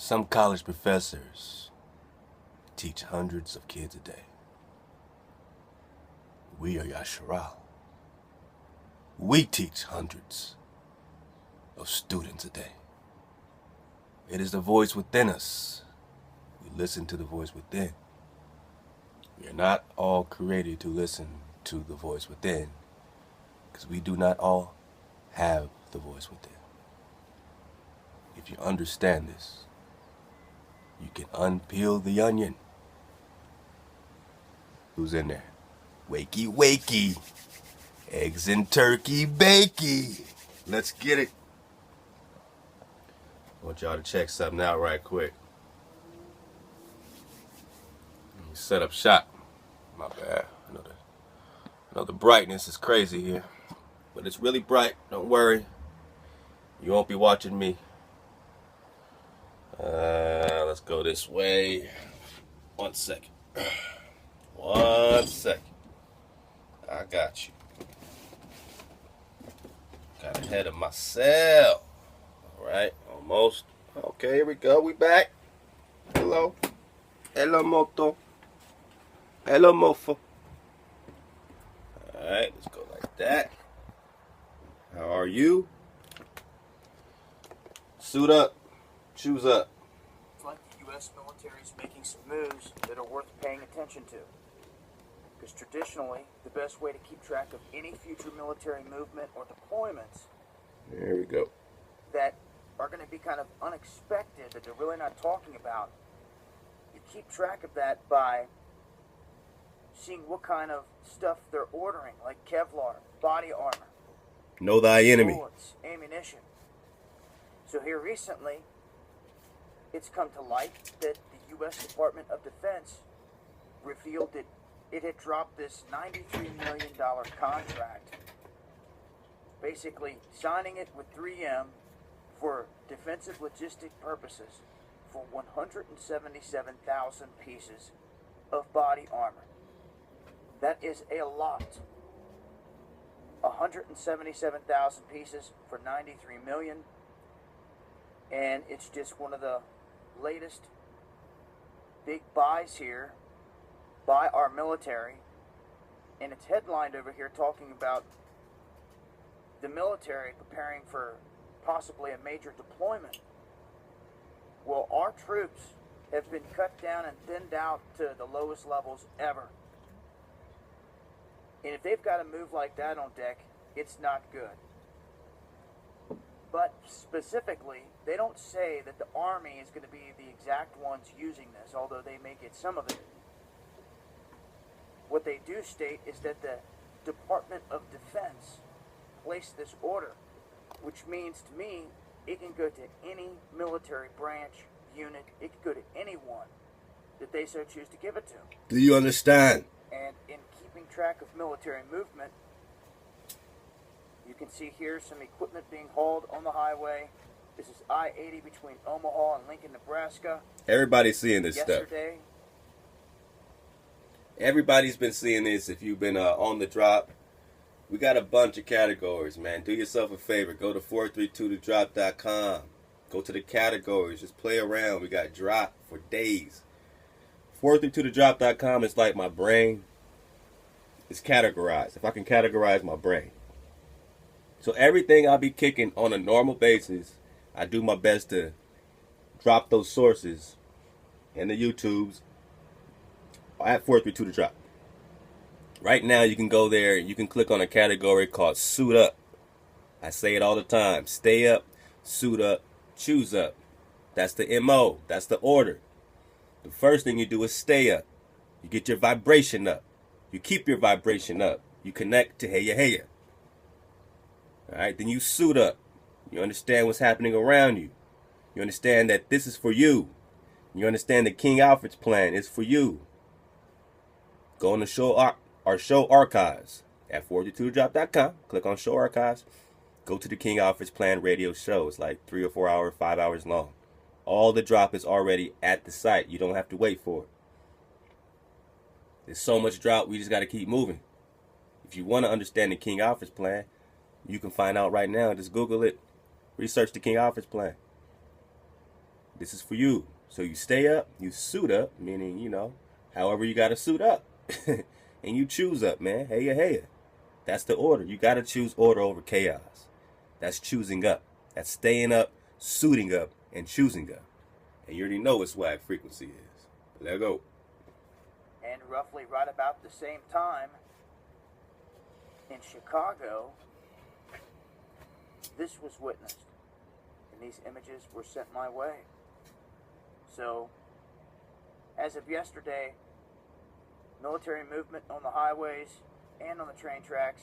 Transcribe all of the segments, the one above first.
Some college professors teach hundreds of kids a day. We are Yasharal. We teach hundreds of students a day. It is the voice within us. We listen to the voice within. We are not all created to listen to the voice within, because we do not all have the voice within. If you understand this, you can unpeel the onion. Who's in there? Wakey, wakey. Eggs and turkey bakey. Let's get it. I want y'all to check something out right quick. Let me set up shop. My bad. I know the brightness is crazy here, but it's really bright. Don't worry. You won't be watching me. Let's go this way. 1 second. 1 second. I got you. Got ahead of myself. Alright, almost. Okay, here we go. We back. Hello. Hello, moto. Hello, mofo. Alright, let's go like that. How are you? Suit up. Shoes up. It's like the U.S. military is making some moves that are worth paying attention to. Because traditionally, the best way to keep track of any future military movement or deployments There we go. that are going to be kind of unexpected, that they're really not talking about, you keep track of that by seeing what kind of stuff they're ordering, like Kevlar, body armor, Know thy enemy. bullets, ammunition. So here recently, it's come to light that the U.S. Department of Defense revealed that it had dropped this $93 million contract, basically signing it with 3M for defensive logistic purposes for 177,000 pieces of body armor. That is a lot. 177,000 pieces for $93 million. And it's just one of the latest big buys here by our military. And it's headlined over here talking about the military preparing for possibly a major deployment. Well, our troops have been cut down and thinned out to the lowest levels ever. And if they've got a move like that on deck, it's not good. But specifically, they don't say that the Army is going to be the exact ones using this, although they may get some of it. What they do state is that the Department of Defense placed this order, which means to me, it can go to any military branch, unit, it can go to anyone that they so choose to give it to. Do you understand? And in keeping track of military movement, you can see here some equipment being hauled on the highway. This is I-80 between Omaha and Lincoln, Nebraska. Everybody's seeing this stuff. Yesterday, Everybody's been seeing this. If you've been on the drop, we got a bunch of categories, man. Do yourself a favor. Go to 432thedrop.com. Go to the categories. Just play around. We got drop for days. 432thedrop.com is like my brain. It's categorized. If I can categorize my brain. So everything I'll be kicking on a normal basis, I do my best to drop those sources in the YouTubes at 432 The Drop. Right now you can go there, you can click on a category called Suit Up. I say it all the time. Stay up, suit up, choose up. That's the MO. That's the order. The first thing you do is stay up. You get your vibration up. You keep your vibration up. You connect to Heya Heya. Alright, then you suit up. You understand what's happening around you. You understand that this is for you. You understand that King Alfred's plan is for you. Go on the our show archives at 432drop.com. Click on show archives. Go to the King Alfred's Plan radio show. It's like 3 or 4 hours, 5 hours long. All the drop is already at the site. You don't have to wait for it. There's so much drop, we just got to keep moving. If you want to understand the King Alfred's Plan, you can find out right now. Just Google it. Research the King Alfred's Plan. This is for you. So you stay up, you suit up, meaning, you know, however you got to suit up. And you choose up, man. Hey, hey. That's the order. You got to choose order over chaos. That's choosing up. That's staying up, suiting up, and choosing up. And you already know what swag frequency is. Let go. And roughly right about the same time, in Chicago, this was witnessed. And these images were sent my way. So, as of yesterday, military movement on the highways and on the train tracks.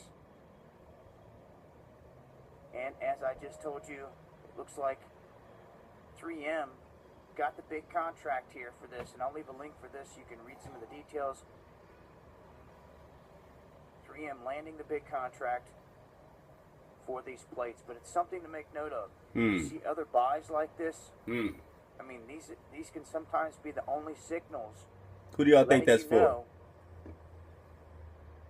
And as I just told you, it looks like 3M got the big contract here for this, and I'll leave a link for this so you can read some of the details. 3M landing the big contract for these plates, but it's something to make note of. You see other buys like this? I mean, these can sometimes be the only signals. Who do y'all think that's for?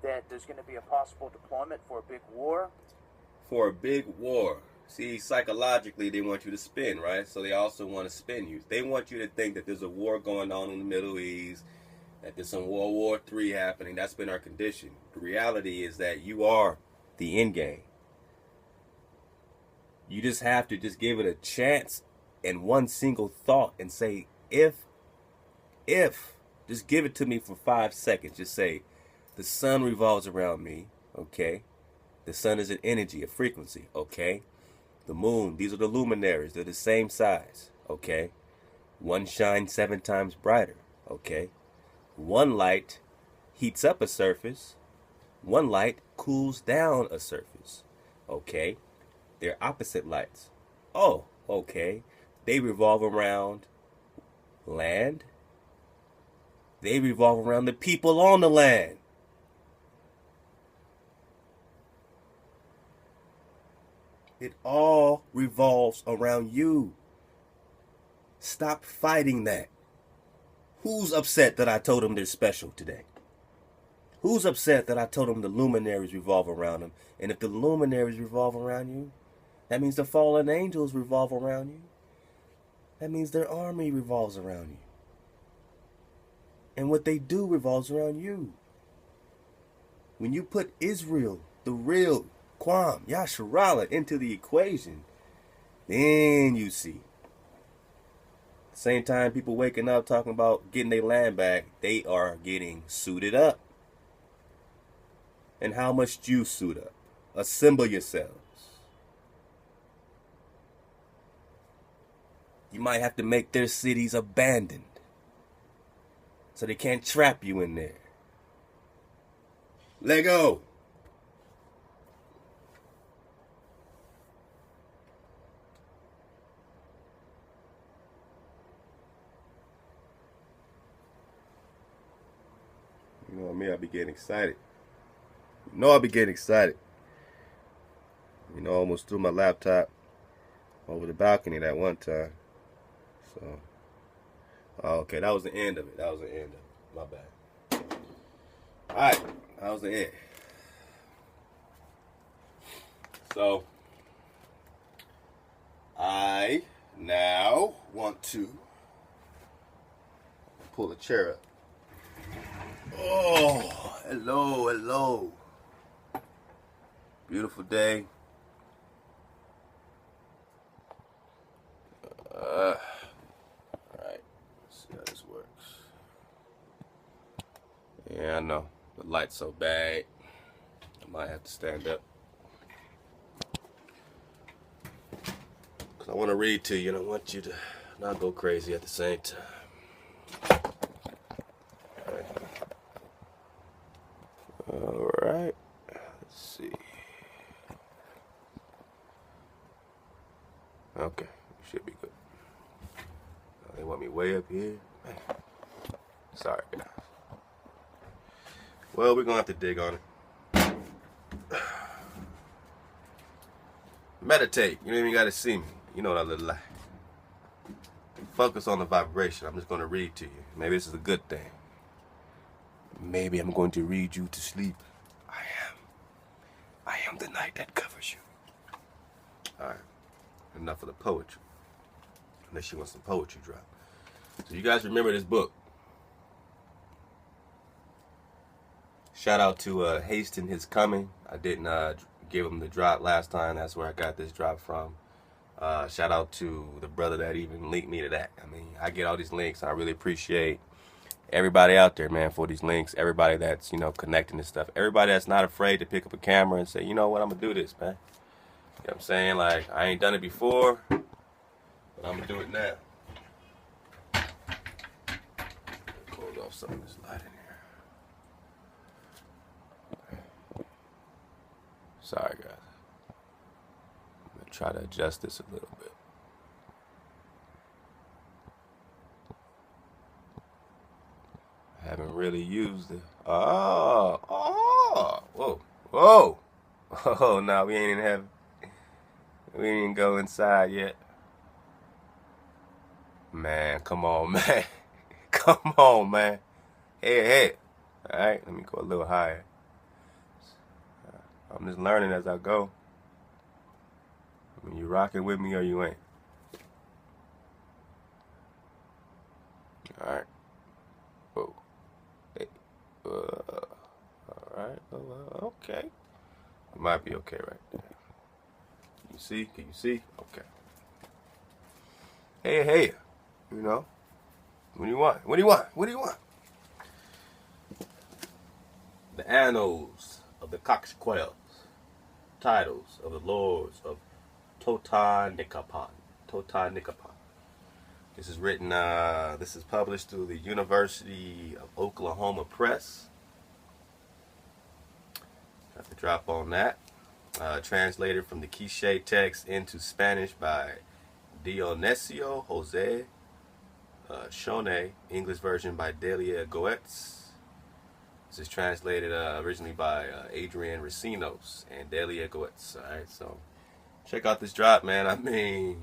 That there's going to be a possible deployment for a big war. For a big war. See, psychologically, they want you to spin, right? So they also want to spin you. They want you to think that there's a war going on in the Middle East, that there's some World War III happening. That's been our condition. The reality is that you are the end game. You just have to just give it a chance and one single thought and say, if, just give it to me for 5 seconds. Just say, the sun revolves around me, okay? The sun is an energy, a frequency, okay? The moon, these are the luminaries. They're the same size, okay? One shines 7 times brighter, okay? One light heats up a surface. One light cools down a surface, okay? They're opposite lights. Oh, okay. They revolve around land. They revolve around the people on the land. It all revolves around you. Stop fighting that. Who's upset that I told them they're special today? Who's upset that I told them the luminaries revolve around them? And if the luminaries revolve around you, that means the fallen angels revolve around you. That means their army revolves around you. And what they do revolves around you. When you put Israel, the real Quam, Yasharallah, into the equation, then you see. Same time people waking up talking about getting their land back, they are getting suited up. And how must you suit up? Assemble yourselves. You might have to make their cities abandoned so they can't trap you in there. Let go. You know me, I be getting excited. I be getting excited. I almost threw my laptop over the balcony that one time. So, okay, that was the end of it. My bad. Alright, that was the end. So, I now want to pull a chair up. Oh, hello. Beautiful day. Alright, let's see how this works. Yeah, I know. The light's so bad. I might have to stand up. Because I want to read to you and I want you to not go crazy at the same time. Alright. Let's see. Okay, should be good. They want me way up here. Man. Sorry, guys. Well, we're gonna have to dig on it. Meditate. You don't even gotta see me. You know that little lie. Focus on the vibration. I'm just gonna read to you. Maybe this is a good thing. Maybe I'm going to read you to sleep. I am the night that covers you. Alright. Enough of the poetry. unless she wants some poetry drop. So you guys remember this book. Shout out to Hasten His Coming. I didn't give him the drop last time. That's where I got this drop from. Shout out to the brother that even linked me to that. I mean, I get all these links. I really appreciate everybody out there, man, for these links. Everybody that's, connecting this stuff. Everybody that's not afraid to pick up a camera and say, you know what, I'm going to do this, man. You know what I'm saying? Like, I ain't done it before, but I'm going to do it now. Close off some of this light in here. Sorry, guys. I'm going to try to adjust this a little bit. I haven't really used it. Oh, whoa. Oh, no, we ain't even go inside yet. Man, come on, man. Come on, man. Hey. All right, let me go a little higher. I'm just learning as I go. I mean, you rocking with me or you ain't. All right. Whoa. Hey. All right. Okay. It might be okay right there. Can you see? Okay. Hey. What do you want? What do you want? The Annals of the Cakchiquels. Titles of the Lords of Totanicapan. This is written, this is published through the University of Oklahoma Press. Got the drop on that. Translated from the Quiche text into Spanish by Dionisio Jose Shone. English version by Delia Goetz. This is translated originally by Adrian Racinos and Delia Goetz. Alright, so check out this drop, man. I mean,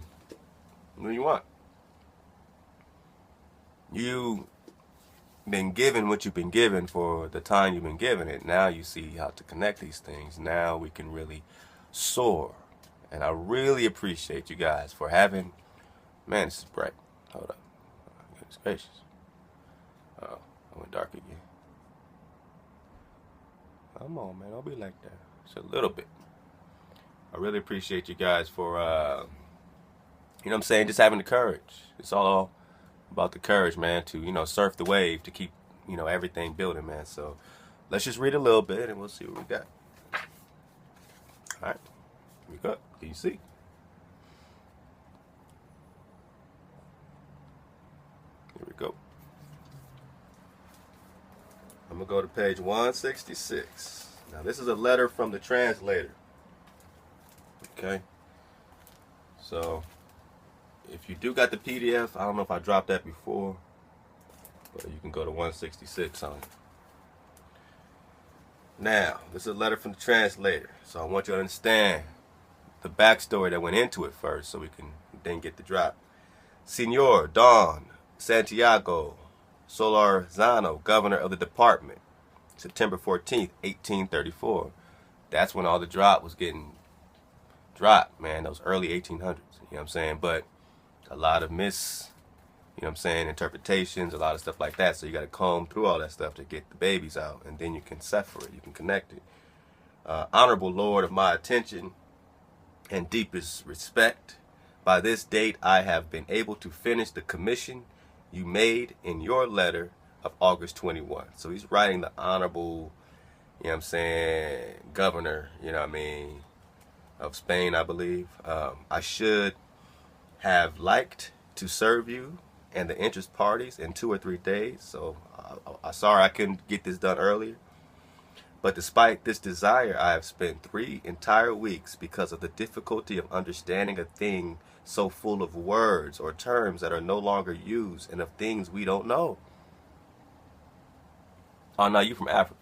what do you want? You've been given what you've been given for the time you've been given it. Now you see how to connect these things. Now we can really soar. And I really appreciate you guys for having... Man, this is bright. Hold up. Goodness gracious. Oh, I went dark again. Come on, man. Don't be like that. Just a little bit. I really appreciate you guys for, you know what I'm saying, just having the courage. It's all about the courage, man, to, surf the wave, to keep, everything building, man. So let's just read a little bit and we'll see what we got. All right. Here we go. Can you see? Here we go. I'm going to go to page 166. Now, this is a letter from the translator. Okay. So, if you do got the PDF, I don't know if I dropped that before, but you can go to 166 on it. Now, this is a letter from the translator. So, I want you to understand the backstory that went into it first so we can then get the drop. Senor Don Santiago Solorzano, governor of the department, September 14th, 1834. That's when all the drop was getting dropped, man. Those early 1800s, you know what I'm saying? But a lot of interpretations, a lot of stuff like that. So you got to comb through all that stuff to get the babies out, and then you can separate, you can connect it. Honorable Lord of my attention and deepest respect, by this date I have been able to finish the commission you made in your letter of August 21. So he's writing the honorable, governor, of Spain, I believe. I should have liked to serve you and the interest parties in 2 or 3 days. So I'm sorry I couldn't get this done earlier. But despite this desire, I have spent 3 entire weeks because of the difficulty of understanding a thing so full of words or terms that are no longer used and of things we don't know. Oh, no, you from Africa.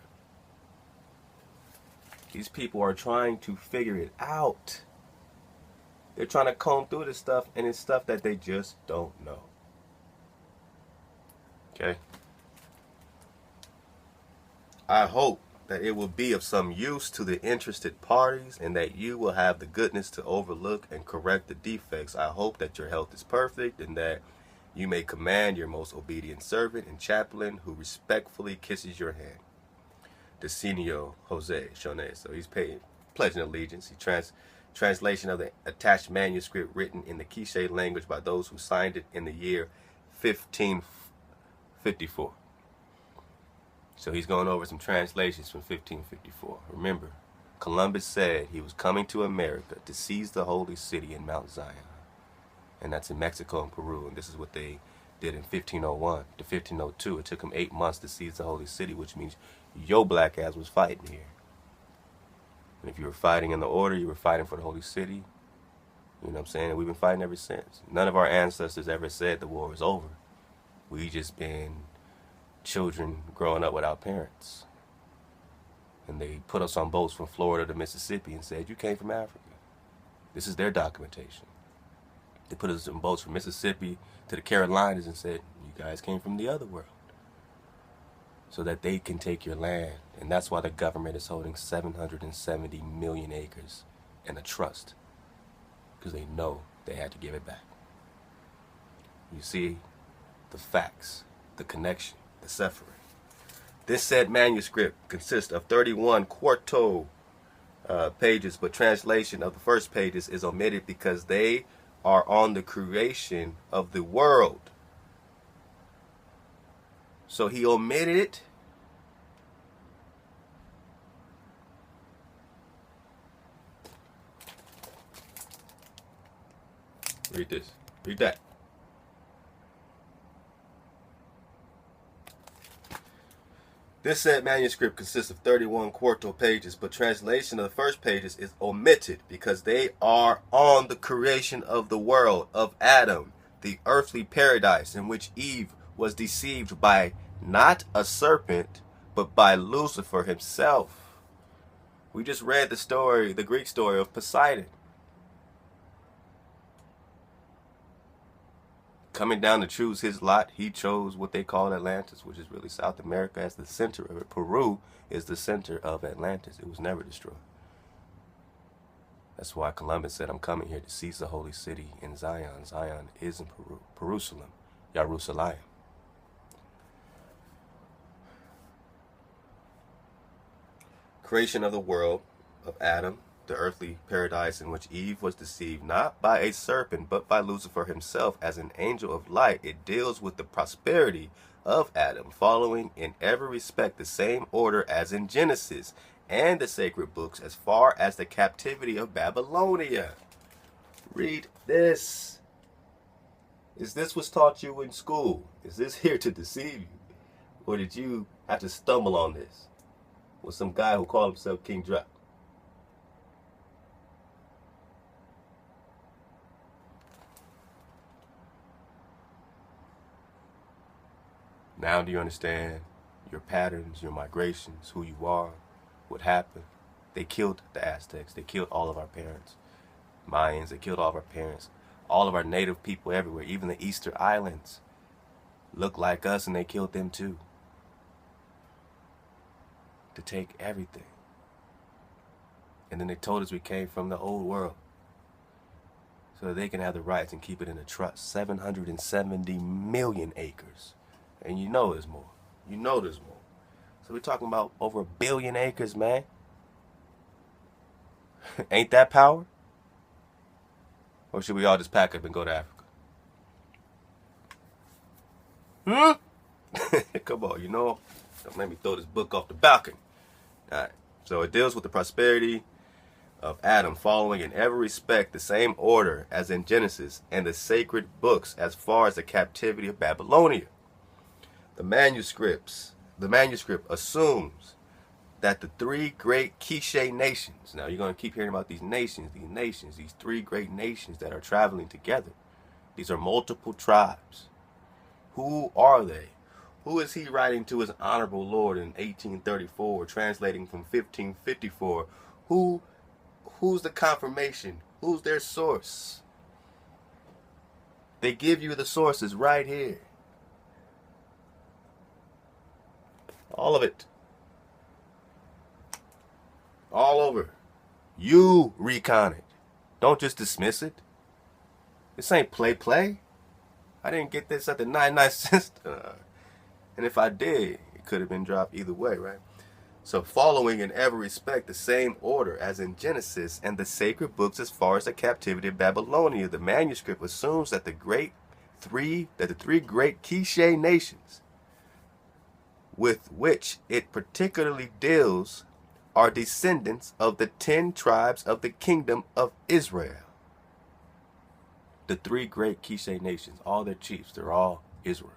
These people are trying to figure it out. They're trying to comb through this stuff, and it's stuff that they just don't know. Okay? I hope that it will be of some use to the interested parties, and that you will have the goodness to overlook and correct the defects. I hope that your health is perfect, and that you may command your most obedient servant and chaplain, who respectfully kisses your hand. Decenio Jose Chonet. So he's pledging allegiance. Translation of the attached manuscript written in the Quiche language by those who signed it in the year 1554. So he's going over some translations from 1554. Remember, Columbus said he was coming to America to seize the holy city in Mount Zion. And that's in Mexico and Peru. And this is what they did in 1501 to 1502. It took them 8 months to seize the holy city, which means your black ass was fighting here. And if you were fighting in the order, you were fighting for the holy city. You know what I'm saying? And we've been fighting ever since. None of our ancestors ever said the war was over. We just been children growing up without parents. And they put us on boats from Florida to Mississippi and said, you came from Africa. This is their documentation. They put us on boats from Mississippi to the Carolinas and said, you guys came from the other world. So that they can take your land. And that's why the government is holding 770 million acres in a trust. Because they know they had to give it back. You see the facts, the connection, the suffering. This said manuscript consists of 31 quarto pages, but translation of the first pages is omitted because they are on the creation of the world. So he omitted it. Read this. Read that. This said manuscript consists of 31 quarto pages, but translation of the first pages is omitted because they are on the creation of the world, of Adam, the earthly paradise in which Eve was deceived by not a serpent, but by Lucifer himself. We just read the story, the Greek story of Poseidon. Coming down to choose his lot, he chose what they call Atlantis, which is really South America, as the center of it. Peru is the center of Atlantis. It was never destroyed. That's why Columbus said, I'm coming here to seize the holy city in Zion. Zion is in Peru. Jerusalem. Jerusalem. Creation of the world, of Adam, the earthly paradise in which Eve was deceived not by a serpent but by Lucifer himself as an angel of light. It deals with the prosperity of Adam, following in every respect the same order as in Genesis and the sacred books, as far as the captivity of Babylonia. Read this. Is this what's taught you in school? Is this here to deceive you? Or did you have to stumble on this with some guy who called himself Kingdrop? Now do you understand your patterns, your migrations, who you are, what happened? They killed the Aztecs. They killed all of our parents. Mayans, they killed all of our parents. All of our native people everywhere, even the Easter Islands, look like us, and they killed them too. To take everything. And then they told us we came from the old world. So that they can have the rights and keep it in a trust. 770 million acres. And you know there's more. You know there's more. So we're talking about over 1 billion acres, man. Ain't that power? Or should we all just pack up and go to Africa? Come on, you know. Don't make me throw this book off the balcony. Alright. So it deals with the prosperity of Adam, following in every respect the same order as in Genesis and the sacred books, as far as the captivity of Babylonia. The manuscript assumes that the three great Quiche nations, now you're going to keep hearing about these nations, these three great nations that are traveling together. These are multiple tribes. Who are they? Who is he writing to his honorable Lord in 1834, translating from 1554? Who's the confirmation? Who's their source? They give you the sources right here. All of it. all over. You recon it. Don't just dismiss it. This ain't play. I didn't get this at the 99 cents. And if I did, it could have been dropped either way, right? So following in every respect the same order as in Genesis and the sacred books as far as the captivity of Babylonia, the manuscript assumes that the three great Kingdrop nations with which it particularly deals are descendants of the 10 tribes of the kingdom of Israel. The 3 great Kingdrop nations, all their chiefs, they're all Israel.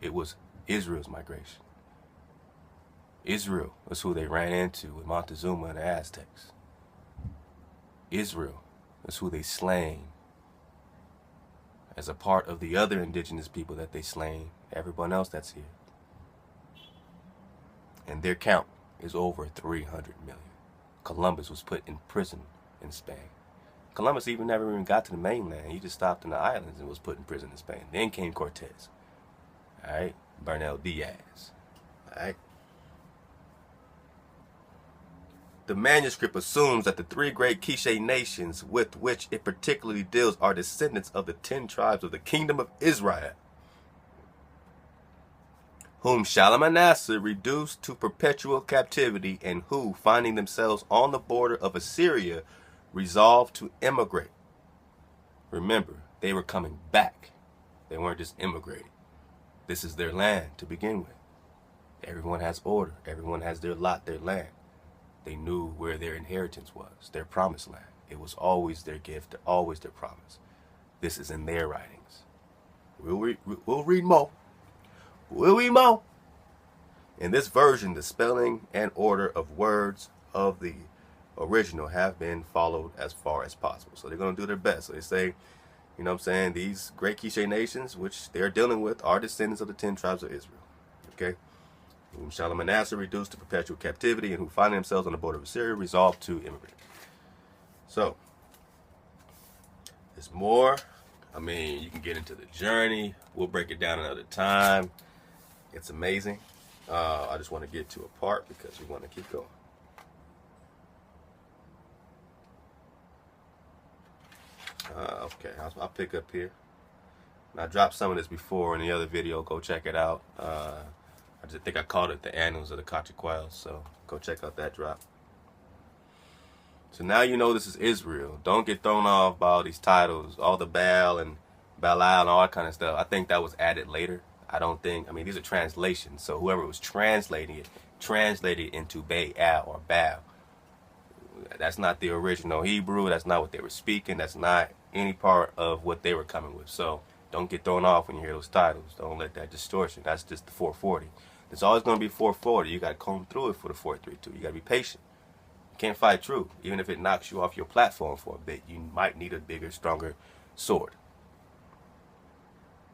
It was Israel's migration. Israel was who they ran into with Montezuma and the Aztecs. Israel is who they slain as a part of the other indigenous people that they slain, everyone else that's here. And their count is over 300 million. Columbus was put in prison in Spain. Columbus never even got to the mainland. He just stopped in the islands and was put in prison in Spain. Then came Cortez. Alright? Bernal Diaz. Alright? The manuscript assumes that the 3 great Kingdrop nations with which it particularly deals are descendants of the 10 tribes of the kingdom of Israel, whom Shalmaneser reduced to perpetual captivity and who, finding themselves on the border of Assyria, resolved to immigrate. Remember, they were coming back. They weren't just immigrating. This is their land to begin with. Everyone has order. Everyone has their lot, their land. They knew where their inheritance was, their promised land. It was always their gift, always their promise. This is in their writings. We'll read more. We'll read more. In this version, the spelling and order of words of the original have been followed as far as possible. So they're going to do their best. So they say, you know what I'm saying, these great Kingdrop nations, which they're dealing with, are descendants of the 10 tribes of Israel. Okay? Whom Shalmaneser reduced to perpetual captivity and who finding themselves on the border of Assyria resolved to immigrate. So, there's more. I mean, you can get into the journey. We'll break it down another time. It's amazing. I just want to get to a part because we want to keep going. Okay, I'll pick up here. And I dropped some of this before in the other video. Go check it out. I just think I called it the Annals of the Cakchiquels, so go check out that drop. So now you know this is Israel. Don't get thrown off by all these titles, all the Baal and Baalal and all that kind of stuff. I think that was added later. I mean, these are translations, so whoever was translating it, translated into Baal or Baal. That's not the original Hebrew. That's not what they were speaking. That's not any part of what they were coming with. So don't get thrown off when you hear those titles. Don't let that distortion. That's just the 440. There's always going to be 440. You got to comb through it for the 432. You got to be patient. You can't fight truth. Even if it knocks you off your platform for a bit, you might need a bigger, stronger sword.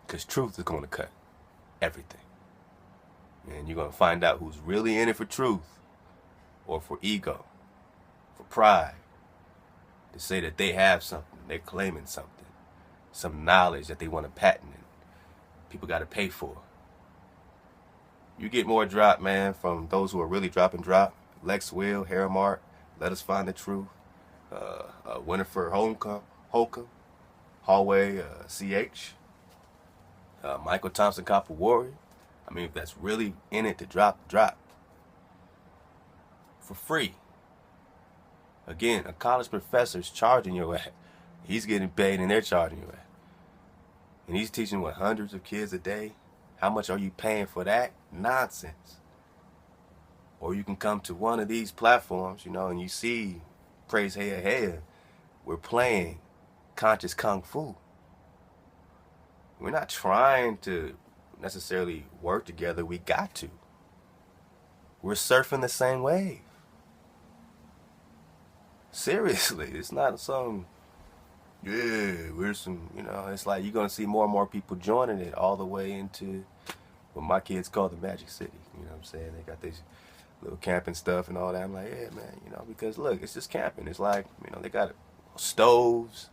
Because truth is going to cut everything. And you're going to find out who's really in it for truth or for ego, for pride, to say that they have something, they're claiming something, some knowledge that they want to patent and people got to pay for. You get more drop, man, from those who are really dropping drop. Lex Will, Haramart, Let Us Find the Truth, Winifred Holcomb, Hallway CH, Michael Thompson, Copper Warrior. I mean, if that's really in it to drop. For free. Again, a college professor's charging your ass. He's getting paid and they're charging your ass. And he's teaching, what, hundreds of kids a day? How much are you paying for that? Nonsense. Or you can come to one of these platforms, you know, and you see, praise hey, we're playing conscious kung fu. We're not trying to necessarily work together. We got to. We're surfing the same wave. Seriously, it's not some, we're some, you know, it's like you're going to see more and more people joining it all the way into what my kids call the Magic City. You know what I'm saying? They got this little camping stuff and all that. I'm like, yeah, man, you know, because look, it's just camping. It's like, you know, they got stoves,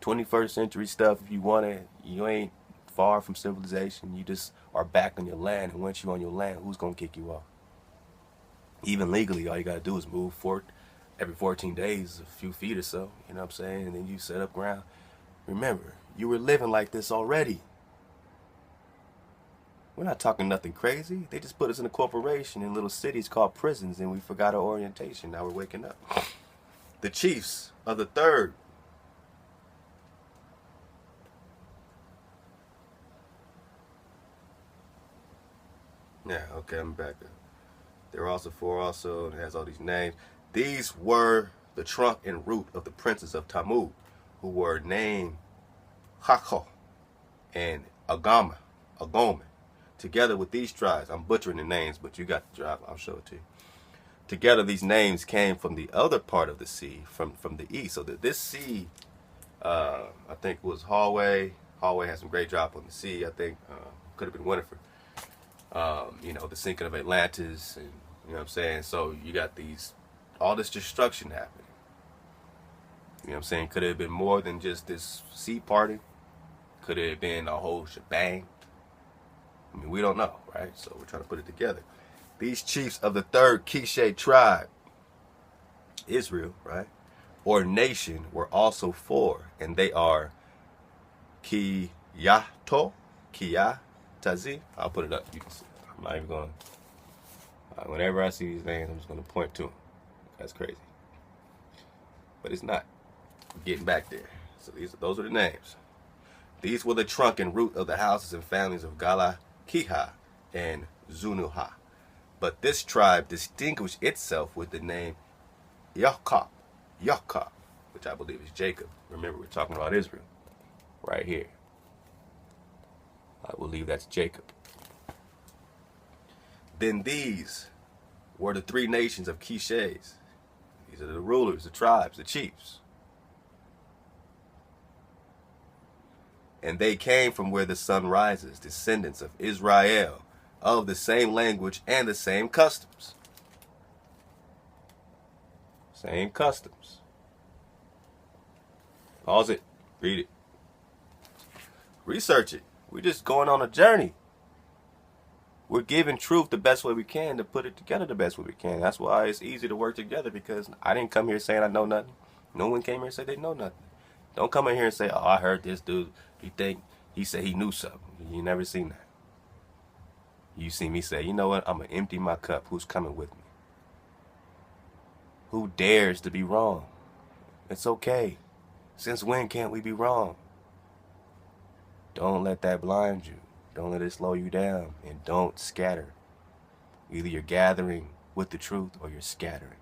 21st century stuff. If you want it, you ain't far from civilization. You just are back on your land. And once you're on your land, who's going to kick you off? Even legally, all you got to do is move every 14 days, a few feet or so, you know what I'm saying? And then you set up ground. Remember, you were living like this already. We're not talking nothing crazy. They just put us in a corporation in little cities called prisons, and we forgot our orientation. Now we're waking up. The chiefs of the third. Yeah, okay, I'm back up. There were also four also, and it has all these names. These were the trunk and root of the princes of Tammuz, who were named Hako and Agoma. Together with these tribes, I'm butchering the names, but you got the tribe, I'll show it to you. Together, these names came from the other part of the sea, from the east. So that this sea, I think was Hallway. Hallway had some great drop on the sea. I think could have been Winifred. You know, the sinking of Atlantis, and you know what I'm saying. So you got all this destruction happening. You know what I'm saying? Could it have been more than just this sea party? Could it have been a whole shebang? I mean, we don't know, right? So we're trying to put it together. These chiefs of the third Quiche tribe, Israel, right, or nation, were also four, and they are Kiyatazi. I'll put it up. You can see. I'm not even going. Whenever I see these names, I'm just going to point to them. That's crazy, but it's not. We're getting back there. So those are the names. These were the trunk and root of the houses and families of Kiha and Zunuha. But this tribe distinguished itself with the name Yaakov, which I believe is Jacob. Remember, we're talking about Israel right here. I believe that's Jacob. Then these were the three nations of Quiches. These are the rulers, the tribes, the chiefs. And they came from where the sun rises, descendants of Israel, of the same language and the same customs. Same customs. Pause it. Read it. Research it. We're just going on a journey. We're giving truth the best way we can to put it together the best way we can. That's why it's easy to work together, because I didn't come here saying I know nothing. No one came here and said they know nothing. Don't come in here and say, oh, I heard this dude. He said he knew something. You never seen that. You see me say, you know what? I'm going to empty my cup. Who's coming with me? Who dares to be wrong? It's okay. Since when can't we be wrong? Don't let that blind you. Don't let it slow you down. And don't scatter. Either you're gathering with the truth or you're scattering.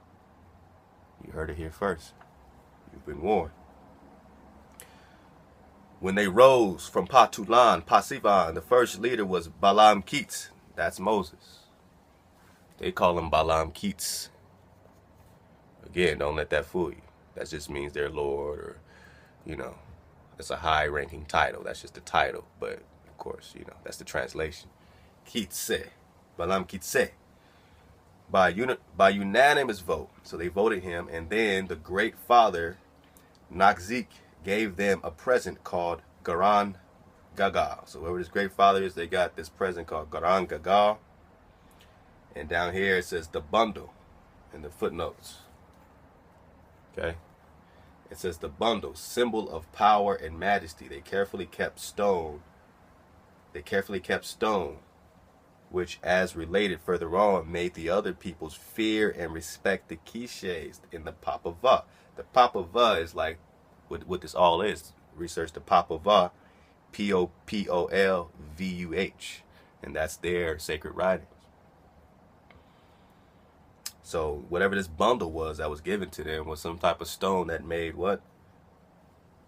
You heard it here first. You've been warned. When they rose from Pasivan, the first leader was Balaam Keats. That's Moses. They call him Balaam Keats. Again, don't let that fool you. That just means they're Lord, or, you know, it's a high-ranking title. That's just the title. But, of course, you know, that's the translation. Keats, Balaam Keats. By unanimous vote. So they voted him, and then the great father, Nakzik, gave them a present called Garan Gagal. So whoever this great father is, they got this present called Garan Gagal. And down here it says the bundle in the footnotes. Okay? It says the bundle, symbol of power and majesty. They carefully kept stone, which, as related further on, made the other peoples fear and respect the Quiches in the Papava. The Papava is like what this all is. Research the Papava, Popolvuh, and that's their sacred writings. So whatever this bundle was that was given to them was some type of stone that made what?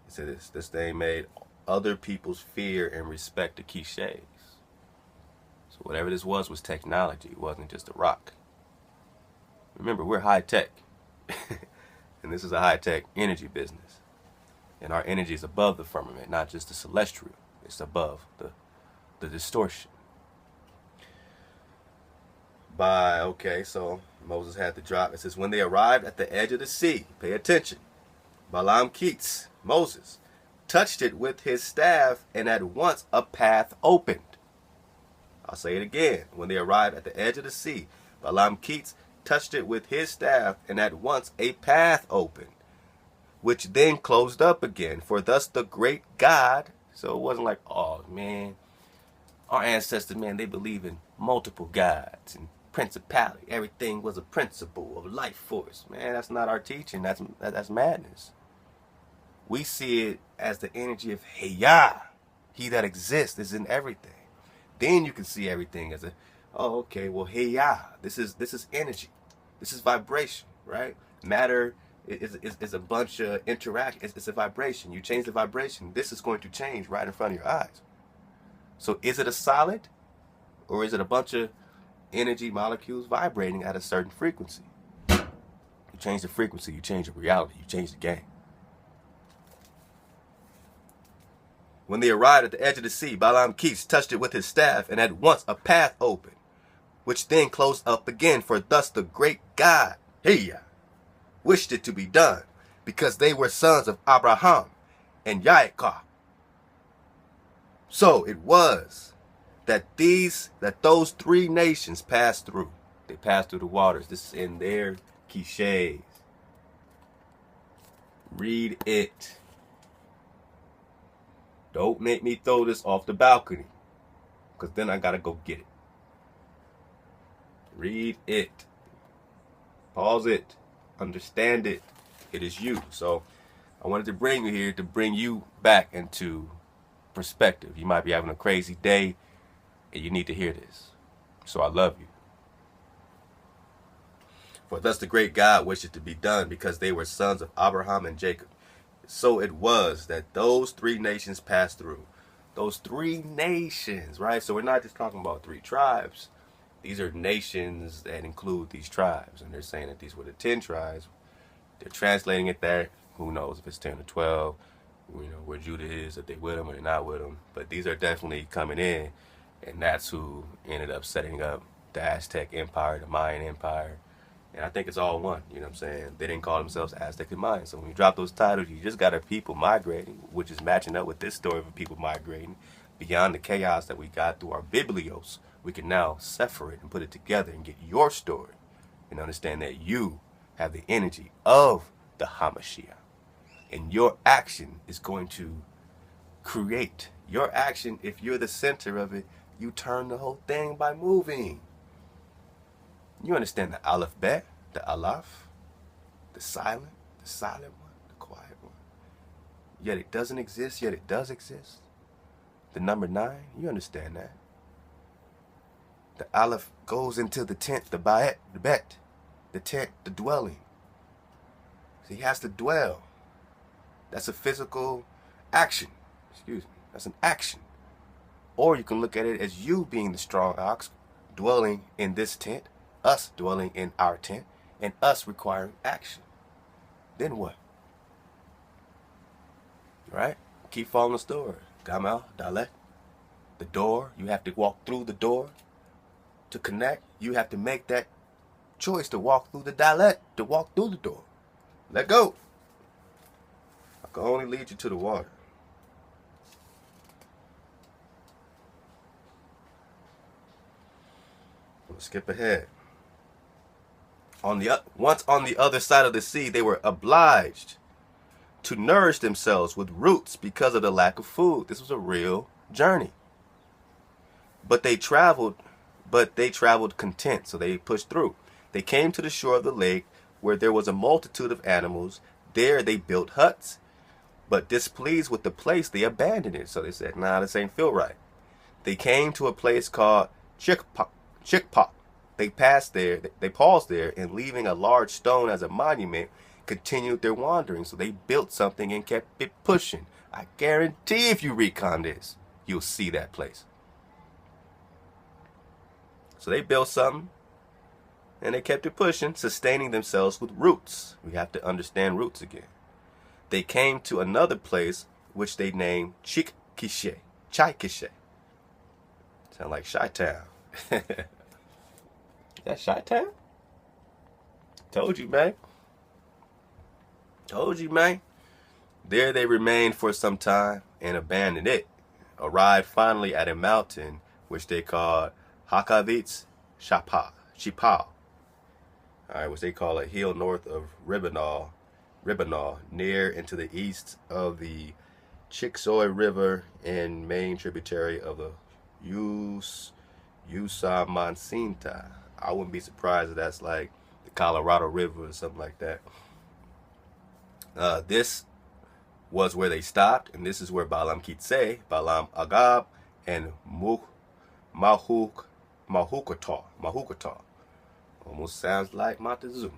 It said this thing made other people's fear and respect the Quiches. So whatever this was technology. It wasn't just a rock. Remember, we're high tech. And this is a high tech energy business. And our energy is above the firmament, not just the celestial. It's above the distortion. So Moses had to drop. It says, when they arrived at the edge of the sea, pay attention. Balaam Keats, Moses, touched it with his staff, and at once a path opened. I'll say it again. When they arrived at the edge of the sea, Balaam Keats touched it with his staff, and at once a path opened, which then closed up again. For thus the great God, so it wasn't like, oh man, our ancestors, man, they believe in multiple gods and principality. Everything was a principle of life force. Man, that's not our teaching. That's madness. We see it as the energy of Heya. He that exists is in everything. Then you can see everything as oh, okay, well, Heya. This is energy. This is vibration, right? Matter is a bunch of interaction. It's a vibration. You change the vibration, this is going to change right in front of your eyes. So is it a solid, or is it a bunch of energy molecules vibrating at a certain frequency? You change the frequency, you change the reality, you change the game. When they arrived at the edge of the sea, Balaam Keith touched it with his staff, and at once a path opened, which then closed up again. For thus the great God, Heya, wished it to be done, because they were sons of Abraham and Yaakov. So it was that those three nations passed through. They passed through the waters. This is in their cliches. Read it. Don't make me throw this off the balcony, because then I gotta go get it. Read it. Pause it. Understand it. It is you. So I wanted to bring you here to bring you back into perspective. You might be having a crazy day and you need to hear this. So I love you. For thus the great God wished it to be done, because they were sons of Abraham and Jacob. So it was that those three nations passed through. Those three nations, right? So we're not just talking about three tribes. These are nations that include these tribes. And they're saying that these were the 10 tribes. They're translating it there. Who knows if it's 10 or 12. You know, where Judah is, if they're with them or they're not with them. But these are definitely coming in. And that's who ended up setting up the Aztec Empire, the Mayan Empire. And I think it's all one, you know what I'm saying? They didn't call themselves Aztec and Mayan. So when you drop those titles, you just got a people migrating, which is matching up with this story of a people migrating. Beyond the chaos that we got through our biblios, we can now separate and put it together and get your story and understand that you have the energy of the Hamashiach. And your action is going to create. Your action, if you're the center of it, you turn the whole thing by moving. You understand the Aleph Bet, the Aleph, the silent one, the quiet one. Yet it doesn't exist, yet it does exist. The number 9, you understand that. The Aleph goes into the tent, the Ba'et, the Bet, the tent, the dwelling. So he has to dwell. That's a physical action. Excuse me. That's an action. Or you can look at it as you being the strong ox, dwelling in this tent, us dwelling in our tent, and us requiring action. Then what? Right? Keep following the story. Gamal, Dalet. The door, you have to walk through the door. To connect, you have to make that choice to walk through the Dalet, to walk through the door. Let go. I can only lead you to the water. Let's skip ahead. Once on the other side of the sea, they were obliged to nourish themselves with roots because of the lack of food. This was a real journey. But they traveled content, so they pushed through. They came to the shore of the lake where there was a multitude of animals. There they built huts, but displeased with the place, they abandoned it. So they said, nah, this ain't feel right. They came to a place called Cakchiquels. They paused there, and leaving a large stone as a monument, continued their wandering. So they built something and kept it pushing. I guarantee if you recon this, you'll see that place. So they built something, and they kept it pushing, sustaining themselves with roots. We have to understand roots again. They came to another place, which they named Cakchiquels. Sound like Chi-Town. That Chi-Town? Told you, man. Told you, man. There they remained for some time and abandoned it. Arrived finally at a mountain which they called Hakavitz Shipal. all right, which they call a hill north of Ribbenal, near and to the east of the Chickasaw River and main tributary of the Usamansinta. I wouldn't be surprised if that's like the Colorado River or something like that. This was where they stopped, and this is where Balaam Kitse, Balaam Agab, and Mahukata, almost sounds like Montezuma,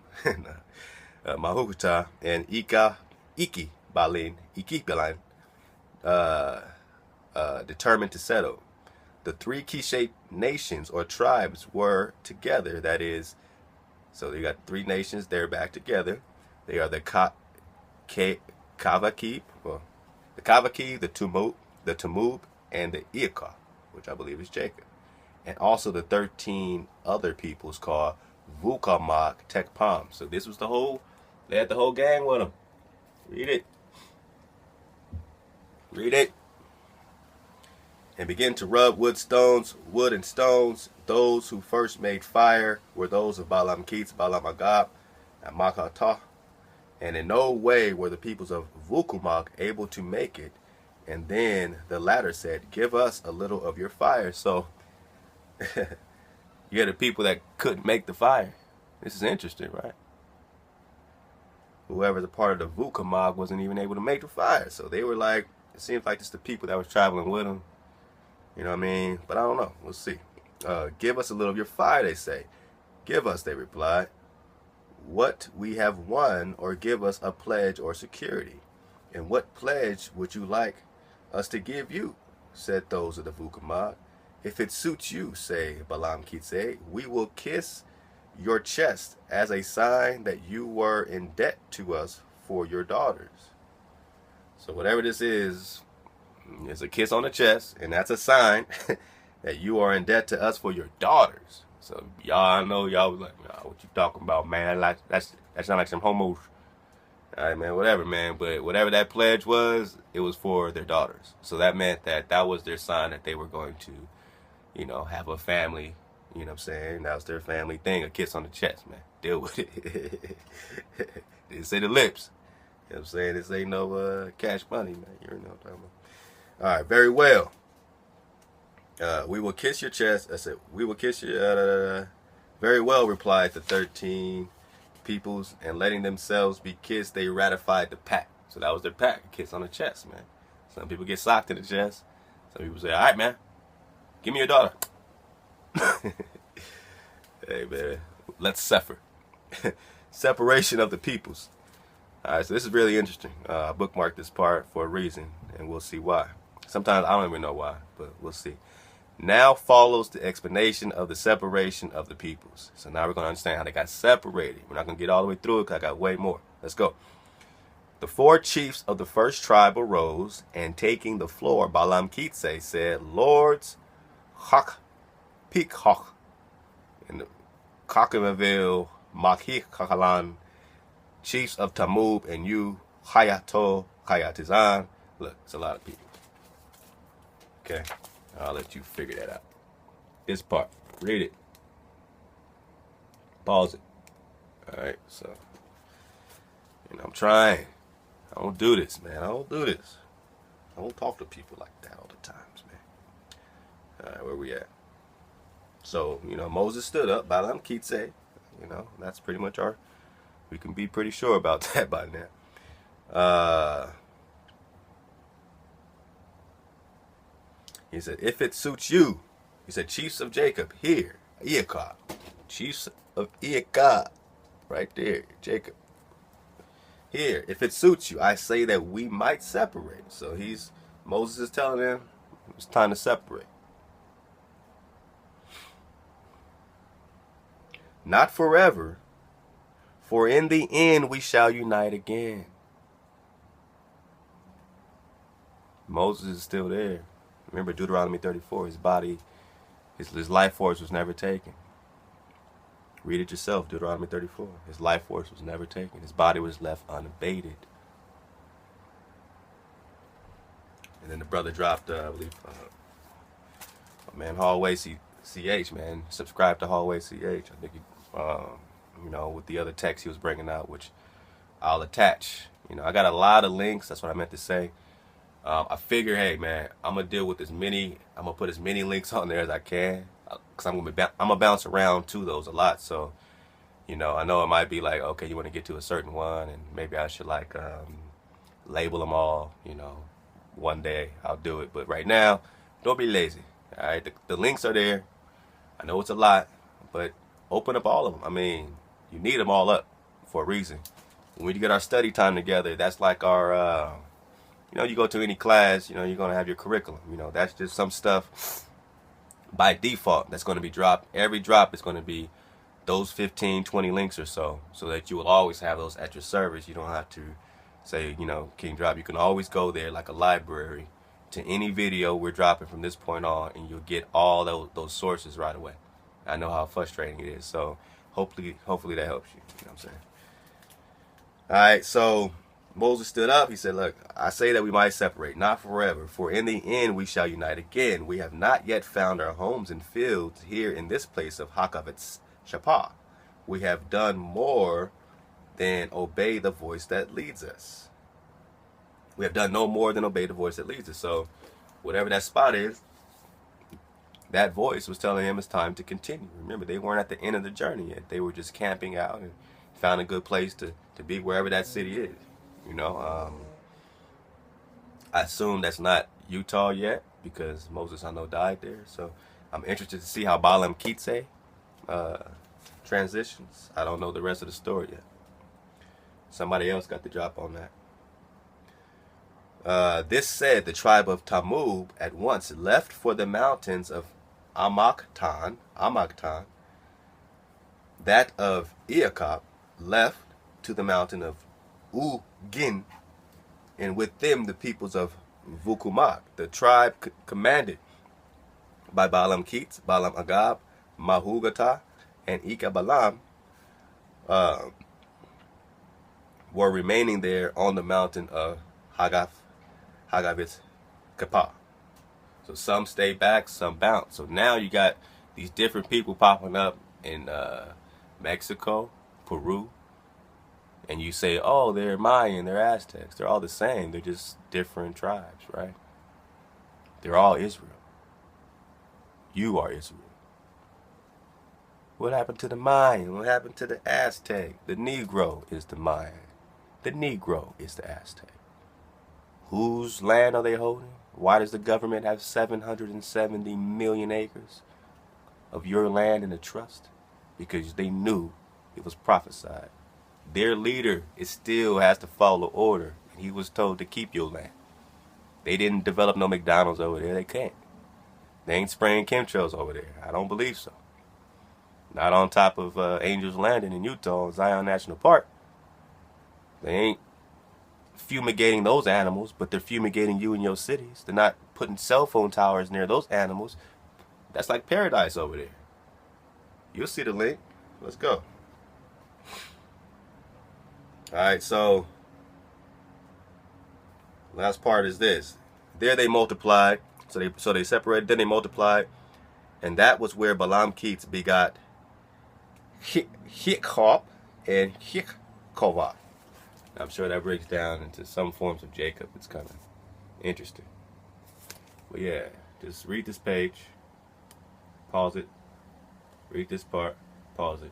Mahukata, and Iki Balin, determined to settle. The three Kishe nations or tribes were together. That is, so you got three nations. They're back together. They are the Kavakib, the Tamub, and the Iakah, which I believe is Jacob, and also the 13 other peoples called Vukamak Tekpam. So this was they had the whole gang with them. Read it. And begin to rub wood and stones. Those who first made fire were those of Balaam Keats, Balaam Agab, and Makatah. And in no way were the peoples of Vukumak able to make it. And then the latter said, give us a little of your fire. So you had the people that couldn't make the fire. This is interesting, right? Whoever's a part of the Vukamag wasn't even able to make the fire. So they were like, it seems like it's the people that was traveling with them. You know what I mean? But I don't know. We'll see. Give us a little of your fire, they say. Give us, they replied, what we have won, or give us a pledge or security. And what pledge would you like us to give you? Said those of the Vukamag. If it suits you, say Balaam Kitse, we will kiss your chest as a sign that you were in debt to us for your daughters. So whatever this is, it's a kiss on the chest, and that's a sign that you are in debt to us for your daughters. So y'all know, y'all was like, nah, what you talking about, man? That's not like some homos. All right, man, whatever, man. But whatever that pledge was, it was for their daughters. So that meant that was their sign that they were going to, have a family. You know what I'm saying? That was their family thing, a kiss on the chest, man. Deal with it. Didn't say the lips. You know what I'm saying? This ain't no cash money, man. You know what I'm talking about. All right, very well. We will kiss your chest. I said, we will kiss your... very well, replied the 13 peoples, and letting themselves be kissed, they ratified the pact. So that was their pact, a kiss on the chest, man. Some people get socked in the chest. Some people say, all right, man, give me your daughter. Hey, man, let's suffer. Separation of the peoples. All right, so this is really interesting. I bookmarked this part for a reason, and we'll see why. Sometimes I don't even know why, but we'll see. Now follows the explanation of the separation of the peoples. So now we're going to understand how they got separated. We're not going to get all the way through it because I got way more. Let's go. The 4 chiefs of the first tribe arose, and taking the floor, Balaam Kitse said, Lords, Hak, Pik Hak, and the Kakimaville, Makhik Kakalan, chiefs of Tamub, and you, Hayato, Hayatizan. Look, it's a lot of people. Okay, I'll let you figure that out. This part, read it. Pause it. All right, so, I'm trying. I don't do this, man. I don't do this. I don't talk to people like that all the times, man. All right, where we at? So, Moses stood up, Balaam Kitse. That's pretty much we can be pretty sure about that by now. He said, if it suits you, he said, chiefs of Jacob, here, Iakah. Chiefs of Iakah, right there, Jacob. Here, if it suits you, I say that we might separate. So Moses is telling them it's time to separate. Not forever, for in the end we shall unite again. Moses is still there. Remember Deuteronomy 34, his body, his life force was never taken. Read it yourself, Deuteronomy 34. His life force was never taken. His body was left unabated. And then the brother dropped, I believe, man, Hallway CH, man. Subscribe to Hallway CH. I think with the other text he was bringing out, which I'll attach. I got a lot of links. That's what I meant to say. I figure, hey man, I'm gonna deal with I'm gonna put as many links on there as I can, cause I'm gonna bounce around to those a lot. So, I know it might be like, okay, you want to get to a certain one, and maybe I should like label them all. One day I'll do it, but right now, don't be lazy. All right, the links are there. I know it's a lot, but open up all of them. I mean, you need them all up for a reason. When we get our study time together, that's like our you go to any class, you're going to have your curriculum. That's just some stuff by default that's going to be dropped. Every drop is going to be those 15, 20 links or so that you will always have those at your service. You don't have to say, King Drop. You can always go there like a library to any video we're dropping from this point on, and you'll get all those sources right away. I know how frustrating it is. So hopefully that helps you. You know what I'm saying? All right, so Moses stood up. He said, look, I say that we might separate, not forever, for in the end we shall unite again. We have not yet found our homes and fields here in this place of Hakavetz Shapah. We have done more than obey the voice that leads us. We have done no more than obey the voice that leads us. So whatever that spot is, that voice was telling him it's time to continue. Remember, they weren't at the end of the journey yet. They were just camping out and found a good place to be wherever that city is. I assume that's not Utah yet because Moses, I know, died there. So I'm interested to see how Balaam Kitse transitions. I don't know the rest of the story yet. Somebody else got the drop on that. This said, the tribe of Tamub at once left for the mountains of Amaktan. That of Iakab left to the mountain of Ugin, and with them the peoples of Vukumak. The tribe commanded by Balaam Kitz, Balaam Agab, Mahugata, and Ikabalam were remaining there on the mountain of Hagavitz Kapah. So some stayed back, some bounced. So now you got these different people popping up in Mexico, Peru, and you say, oh, they're Mayan, they're Aztecs. They're all the same. They're just different tribes, right? They're all Israel. You are Israel. What happened to the Mayan? What happened to the Aztec? The Negro is the Mayan. The Negro is the Aztec. Whose land are they holding? Why does the government have 770 million acres of your land in a trust? Because they knew it was prophesied. Their leader still has to follow order, and he was told to keep your land. They didn't develop no McDonald's over there. They can't. They ain't spraying chemtrails over there. I don't believe so. Not on top of Angels Landing in Utah, Zion National Park. They ain't fumigating those animals, but they're fumigating you in your cities. They're not putting cell phone towers near those animals. That's like paradise over there. You'll see the link. Let's go. Alright, so last part is this. There they multiplied. So they separated, then they multiplied. And that was where Balaam Kitz begot Hikhop and Hikhova. I'm sure that breaks down into some forms of Jacob. It's kind of interesting. But yeah, just read this page, pause it, read this part, pause it,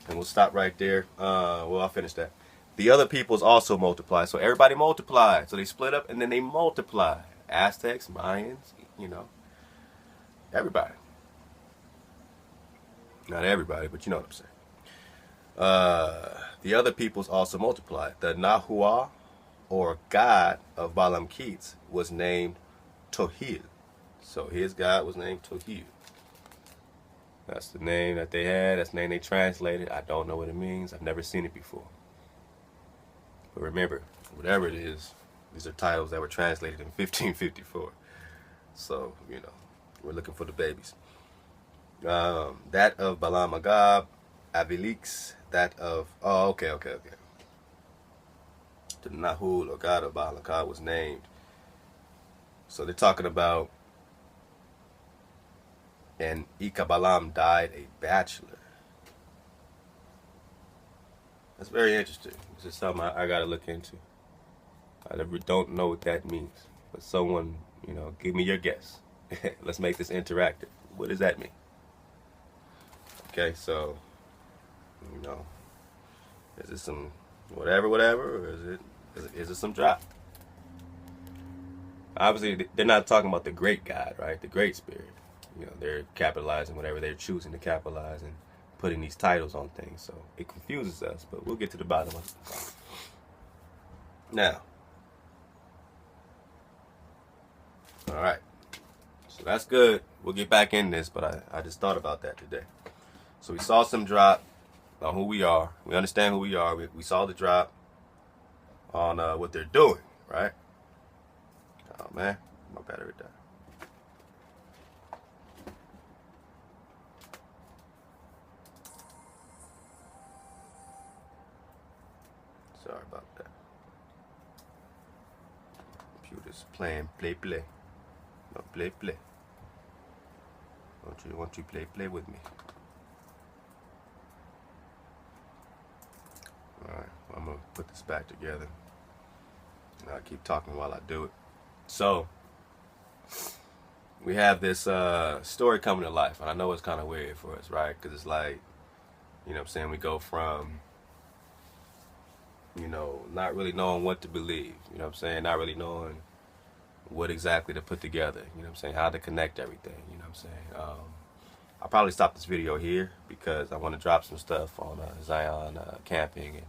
and we'll stop right there. Well, I'll finish that. The other peoples also multiplied. So everybody multiplied. So they split up and then they multiplied. Aztecs, Mayans, everybody. Not everybody, but you know what I'm saying. The other peoples also multiplied. The Nahuah, or God of Balaam Kitz, was named Tohil. So his God was named Tohil. That's the name that they had. That's the name they translated. I don't know what it means. I've never seen it before. But remember, whatever it is, these are titles that were translated in 1554. So, we're looking for the babies. That of Balaam Agab, Avilix, that of... Oh, okay. The Nahul, or God of Balaam Agab, was named. So they're talking about... And Ikabalam died a bachelor. That's very interesting. This is something I got to look into. I don't know what that means. But someone, give me your guess. Let's make this interactive. What does that mean? Okay, so, is it some whatever, or is it some drop? Obviously, they're not talking about the great God, right? The great spirit. They're capitalizing whatever they're choosing to capitalize and putting these titles on things. So it confuses us, but we'll get to the bottom of it. Now, all right. So that's good. We'll get back in this, but I just thought about that today. So we saw some drop on who we are. We understand who we are. We saw the drop on what they're doing, right? Oh, man. My battery died. Sorry about that. Computer's playing play. No, play. Won't you play with me? Alright, well, I'm going to put this back together. And I'll keep talking while I do it. So, we have this story coming to life. And I know it's kind of weird for us, right? Because it's like, we go from, not really knowing what to believe. Not really knowing what exactly to put together. How to connect everything. I'll probably stop this video here because I want to drop some stuff on Zion camping and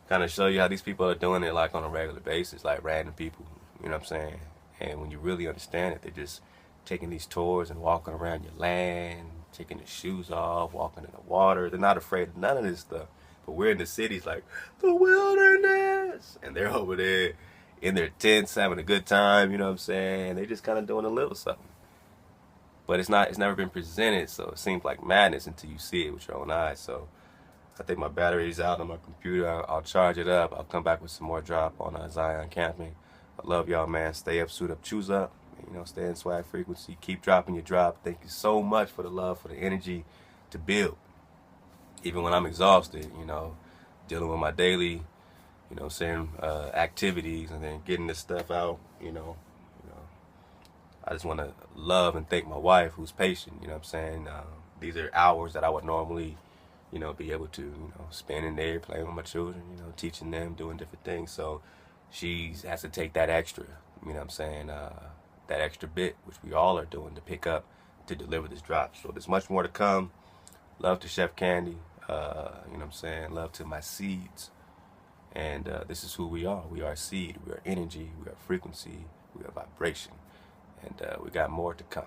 kind of show you how these people are doing it like on a regular basis, like random people, and when you really understand it, they're just taking these tours and walking around your land, taking their shoes off, walking in the water. They're not afraid of none of this stuff, but we're in the cities like the wilderness, and they're over there in their tents having a good time, They're just kind of doing a little something. But it's never been presented, so it seems like madness until you see it with your own eyes. So I think my battery's out on my computer. I'll charge it up. I'll come back with some more drop on Zion camping. I love y'all, man. Stay up, suit up, choose up. Stay in swag frequency. Keep dropping your drop. Thank you so much for the love, for the energy to build. Even when I'm exhausted, dealing with my daily, activities and then getting this stuff out, I just want to love and thank my wife who's patient, These are hours that I would normally, be able to, spend in there playing with my children, teaching them, doing different things. So she has to take that extra, that extra bit, which we all are doing to pick up, to deliver this drop. So there's much more to come. Love to Chef Candy, Love to my seeds. And this is who we are. We are seed, we are energy, we are frequency, we are vibration. And we got more to come.